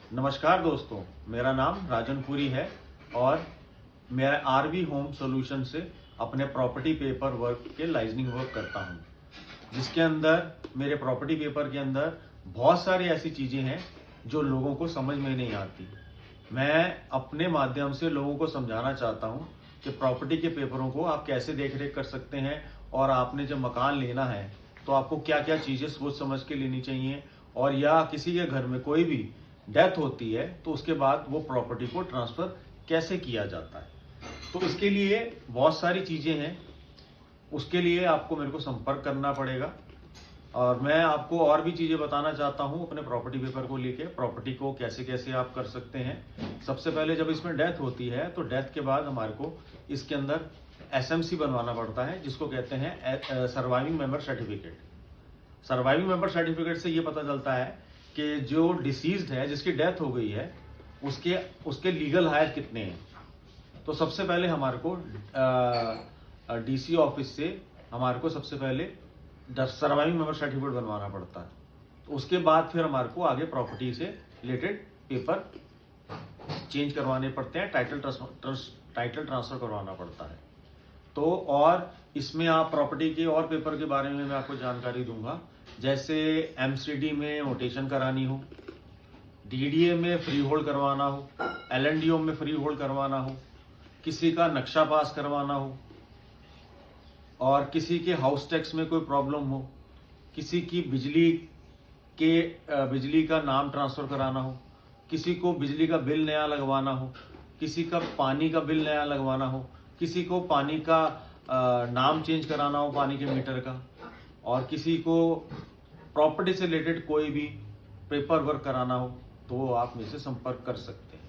नमस्कार दोस्तों, मेरा नाम राजनपुरी है और मैं आरवी होम सॉल्यूशन से अपने प्रॉपर्टी पेपर वर्क के लाइजनिंग वर्क करता हूं, जिसके अंदर मेरे प्रॉपर्टी पेपर के अंदर बहुत सारी ऐसी चीज़ें हैं जो लोगों को समझ में नहीं आती। मैं अपने माध्यम से लोगों को समझाना चाहता हूं कि प्रॉपर्टी के पेपरों को आप कैसे देख रेख कर सकते हैं और आपने जब मकान लेना है तो आपको क्या क्या चीज़ें सोच समझ के लेनी चाहिए, और या किसी के घर में कोई भी डेथ होती है तो उसके बाद वो प्रॉपर्टी को ट्रांसफ़र कैसे किया जाता है। तो इसके लिए बहुत सारी चीज़ें हैं, उसके लिए आपको मेरे को संपर्क करना पड़ेगा और मैं आपको और भी चीज़ें बताना चाहता हूँ अपने प्रॉपर्टी पेपर को लेके। प्रॉपर्टी को कैसे कैसे आप कर सकते हैं। सबसे पहले जब इसमें डेथ होती है तो डेथ के बाद हमारे को इसके अंदर एसएमसी बनवाना पड़ता है, जिसको कहते हैं surviving member certificate. Surviving member certificate से ये पता चलता है कि जो डिसीज्ड है, जिसकी डेथ हो गई है, उसके उसके लीगल हायर कितने हैं। तो सबसे पहले हमारे को डीसी ऑफिस से हमारे को सबसे पहले सर्वाइविंग मेंबर सर्टिफिकेट बनवाना पड़ता है। तो उसके बाद फिर हमारे को आगे प्रॉपर्टी से रिलेटेड पेपर चेंज करवाने पड़ते हैं, टाइटल ट्रांसफर करवाना पड़ता है। तो और इसमें आप प्रॉपर्टी के और पेपर के बारे में मैं आपको जानकारी दूंगा, जैसे एमसीडी में नोटेशन करानी हो, डीडीए में फ्री होल्ड करवाना हो, एलएनडीओ में फ्री होल्ड करवाना हो, किसी का नक्शा पास करवाना हो, और किसी के हाउस टैक्स में कोई प्रॉब्लम हो, किसी की बिजली का नाम ट्रांसफ़र कराना हो, किसी को बिजली का बिल नया लगवाना हो, किसी का पानी का बिल नया लगवाना हो, किसी को पानी का नाम चेंज कराना हो पानी के मीटर का, और किसी को प्रॉपर्टी से रिलेटेड कोई भी पेपर वर्क कराना हो, तो आप मुझसे संपर्क कर सकते हैं।